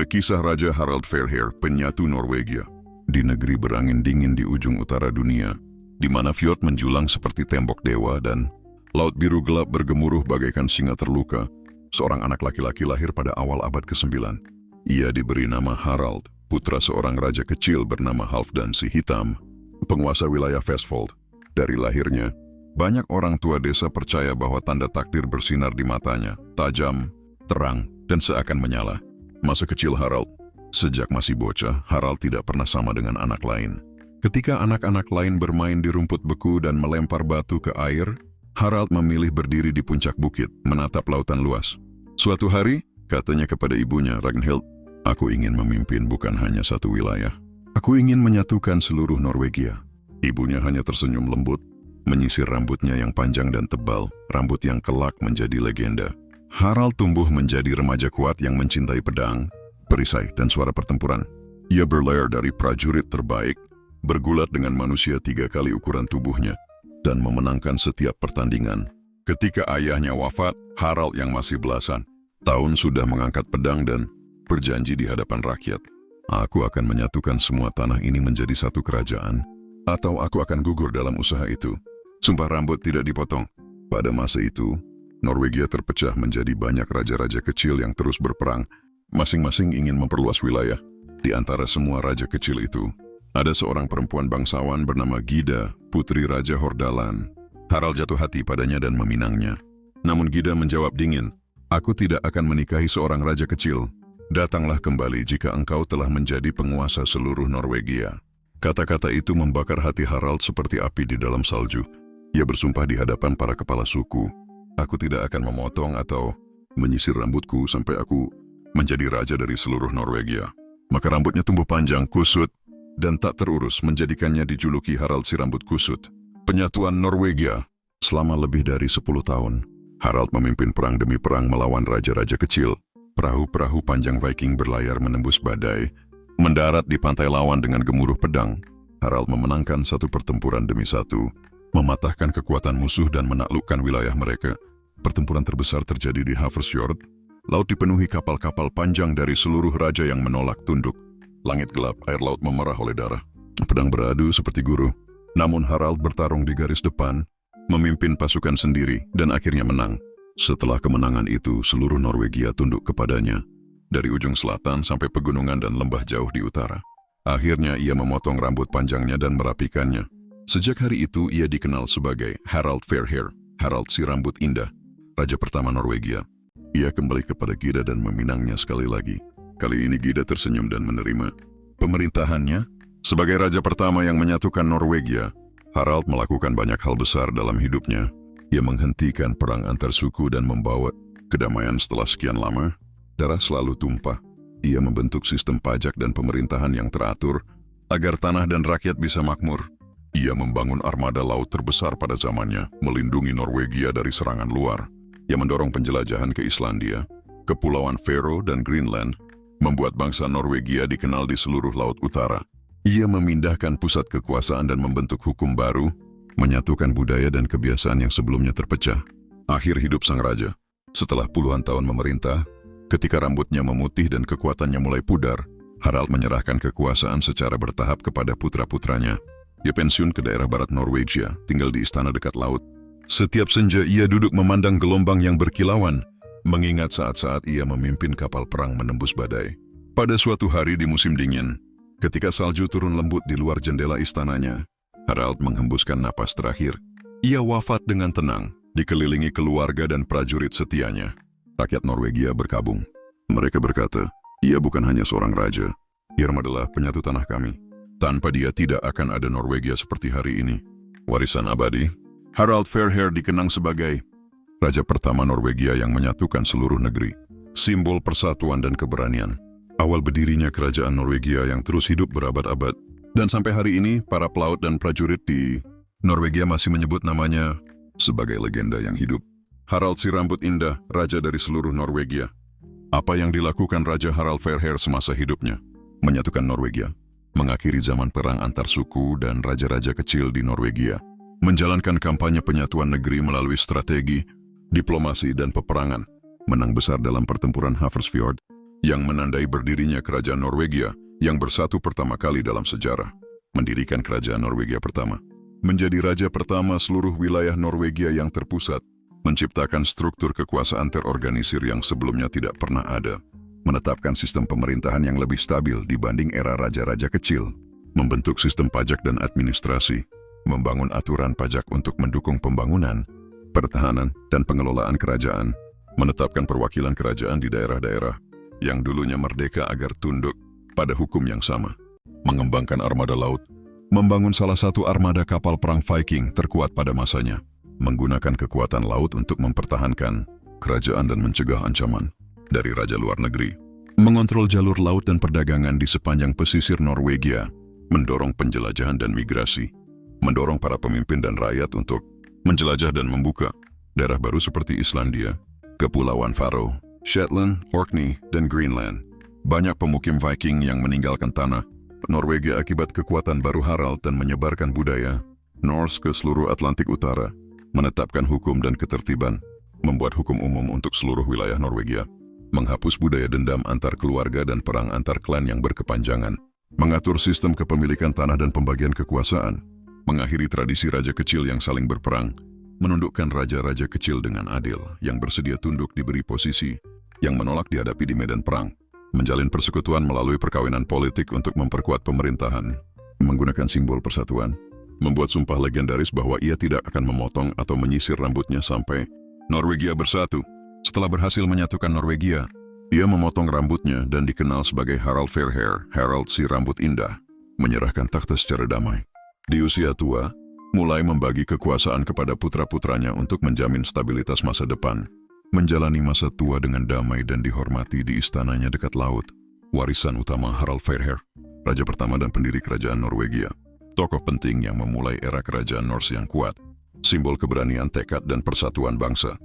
Kisah Raja Harald Fairhair, penyatu Norwegia. Di negeri berangin dingin di ujung utara dunia, di mana fjord menjulang seperti tembok dewa dan laut biru gelap bergemuruh bagaikan singa terluka, seorang anak laki-laki lahir pada awal abad ke-9. Ia diberi nama Harald, putra seorang raja kecil bernama Halfdan si Hitam, penguasa wilayah Vestfold. Dari lahirnya, banyak orang tua desa percaya bahwa tanda takdir bersinar di matanya, tajam, terang, dan seakan menyala. Masa kecil Harald. Sejak masih bocah, Harald tidak pernah sama dengan anak lain. Ketika anak-anak lain bermain di rumput beku dan melempar batu ke air, Harald memilih berdiri di puncak bukit, menatap lautan luas. Suatu hari, katanya kepada ibunya, Ragnhild, "Aku ingin memimpin bukan hanya satu wilayah. Aku ingin menyatukan seluruh Norwegia." Ibunya hanya tersenyum lembut, menyisir rambutnya yang panjang dan tebal, rambut yang kelak menjadi legenda. Harald tumbuh menjadi remaja kuat yang mencintai pedang, perisai, dan suara pertempuran. Ia berlayar dari prajurit terbaik, bergulat dengan manusia 3 kali ukuran tubuhnya, dan memenangkan setiap pertandingan. Ketika ayahnya wafat, Harald yang masih belasan tahun sudah mengangkat pedang dan berjanji di hadapan rakyat. "Aku akan menyatukan semua tanah ini menjadi satu kerajaan, atau aku akan gugur dalam usaha itu." Sumpah rambut tidak dipotong. Pada masa itu, Norwegia terpecah menjadi banyak raja-raja kecil yang terus berperang, masing-masing ingin memperluas wilayah. Di antara semua raja kecil itu, ada seorang perempuan bangsawan bernama Gyda, putri Raja Hordaland. Harald jatuh hati padanya dan meminangnya. Namun Gyda menjawab dingin, "Aku tidak akan menikahi seorang raja kecil. Datanglah kembali jika engkau telah menjadi penguasa seluruh Norwegia." Kata-kata itu membakar hati Harald seperti api di dalam salju. Ia bersumpah di hadapan para kepala suku, "Aku tidak akan memotong atau menyisir rambutku sampai aku menjadi raja dari seluruh Norwegia." Maka rambutnya tumbuh panjang, kusut, dan tak terurus, menjadikannya dijuluki Harald si rambut kusut. Penyatuan Norwegia. Selama lebih dari 10 tahun, Harald memimpin perang demi perang melawan raja-raja kecil. Perahu-perahu panjang Viking berlayar menembus badai, mendarat di pantai lawan dengan gemuruh pedang. Harald memenangkan satu pertempuran demi satu, mematahkan kekuatan musuh dan menaklukkan wilayah mereka. Pertempuran terbesar terjadi di Hafrsfjord. Laut dipenuhi kapal-kapal panjang dari seluruh raja yang menolak tunduk. Langit gelap, air laut memerah oleh darah. Pedang beradu seperti guru. Namun Harald bertarung di garis depan, memimpin pasukan sendiri, dan akhirnya menang. Setelah kemenangan itu, seluruh Norwegia tunduk kepadanya, dari ujung selatan sampai pegunungan dan lembah jauh di utara. Akhirnya ia memotong rambut panjangnya dan merapikannya. Sejak hari itu ia dikenal sebagai Harald Fairhair, Harald si rambut indah, raja pertama Norwegia. Ia kembali kepada Gyda dan meminangnya sekali lagi. Kali ini Gyda tersenyum dan menerima pemerintahannya. Sebagai raja pertama yang menyatukan Norwegia, Harald melakukan banyak hal besar dalam hidupnya. Ia menghentikan perang antar suku dan membawa kedamaian setelah sekian lama. Darah selalu tumpah. Ia membentuk sistem pajak dan pemerintahan yang teratur agar tanah dan rakyat bisa makmur. Ia membangun armada laut terbesar pada zamannya, melindungi Norwegia dari serangan luar. Ia mendorong penjelajahan ke Islandia, Kepulauan Faroe dan Greenland, membuat bangsa Norwegia dikenal di seluruh Laut Utara. Ia memindahkan pusat kekuasaan dan membentuk hukum baru, menyatukan budaya dan kebiasaan yang sebelumnya terpecah. Akhir hidup sang raja. Setelah puluhan tahun memerintah, ketika rambutnya memutih dan kekuatannya mulai pudar, Harald menyerahkan kekuasaan secara bertahap kepada putra-putranya. Ia pensiun ke daerah barat Norwegia, tinggal di istana dekat laut. Setiap senja ia duduk memandang gelombang yang berkilauan, mengingat saat-saat ia memimpin kapal perang menembus badai. Pada suatu hari di musim dingin, ketika salju turun lembut di luar jendela istananya, Harald menghembuskan napas terakhir. Ia wafat dengan tenang, dikelilingi keluarga dan prajurit setianya. Rakyat Norwegia berkabung. Mereka berkata, "Ia bukan hanya seorang raja, ia adalah penyatu tanah kami. Tanpa dia tidak akan ada Norwegia seperti hari ini." Warisan abadi. Harald Fairhair dikenang sebagai raja pertama Norwegia yang menyatukan seluruh negeri. Simbol persatuan dan keberanian. Awal berdirinya kerajaan Norwegia yang terus hidup berabad-abad. Dan sampai hari ini, para pelaut dan prajurit di Norwegia masih menyebut namanya sebagai legenda yang hidup. Harald si rambut indah, raja dari seluruh Norwegia. Apa yang dilakukan Raja Harald Fairhair semasa hidupnya? Menyatukan Norwegia, mengakhiri zaman perang antar suku dan raja-raja kecil di Norwegia, menjalankan kampanye penyatuan negeri melalui strategi, diplomasi dan peperangan, menang besar dalam pertempuran Hafrsfjord, yang menandai berdirinya kerajaan Norwegia yang bersatu pertama kali dalam sejarah. Mendirikan kerajaan Norwegia pertama. Menjadi raja pertama seluruh wilayah Norwegia yang terpusat. Menciptakan struktur kekuasaan terorganisir yang sebelumnya tidak pernah ada. Menetapkan sistem pemerintahan yang lebih stabil dibanding era raja-raja kecil. Membentuk sistem pajak dan administrasi. Membangun aturan pajak untuk mendukung pembangunan, pertahanan, dan pengelolaan kerajaan. Menetapkan perwakilan kerajaan di daerah-daerah yang dulunya merdeka agar tunduk pada hukum yang sama. Mengembangkan armada laut, membangun salah satu armada kapal perang Viking terkuat pada masanya, menggunakan kekuatan laut untuk mempertahankan kerajaan dan mencegah ancaman dari raja luar negeri, mengontrol jalur laut dan perdagangan di sepanjang pesisir Norwegia, mendorong penjelajahan dan migrasi, mendorong para pemimpin dan rakyat untuk menjelajah dan membuka daerah baru seperti Islandia, Kepulauan Faroe, Shetland, Orkney, dan Greenland. Banyak pemukim Viking yang meninggalkan tanah Norwegia akibat kekuatan baru Harald dan menyebarkan budaya Norse ke seluruh Atlantik Utara, menetapkan hukum dan ketertiban, membuat hukum umum untuk seluruh wilayah Norwegia, menghapus budaya dendam antar keluarga dan perang antar klan yang berkepanjangan, mengatur sistem kepemilikan tanah dan pembagian kekuasaan, mengakhiri tradisi raja kecil yang saling berperang, menundukkan raja-raja kecil dengan adil yang bersedia tunduk diberi posisi, yang menolak dihadapi di medan perang, menjalin persekutuan melalui perkawinan politik untuk memperkuat pemerintahan, menggunakan simbol persatuan, membuat sumpah legendaris bahwa ia tidak akan memotong atau menyisir rambutnya sampai Norwegia bersatu. Setelah berhasil menyatukan Norwegia, ia memotong rambutnya dan dikenal sebagai Harald Fairhair, Harald si rambut indah, menyerahkan takhta secara damai. Di usia tua, mulai membagi kekuasaan kepada putra-putranya untuk menjamin stabilitas masa depan. Menjalani masa tua dengan damai dan dihormati di istananya dekat laut. Warisan utama Harald Fairhair, raja pertama dan pendiri kerajaan Norwegia. Tokoh penting yang memulai era kerajaan Norse yang kuat. Simbol keberanian, tekad, dan persatuan bangsa.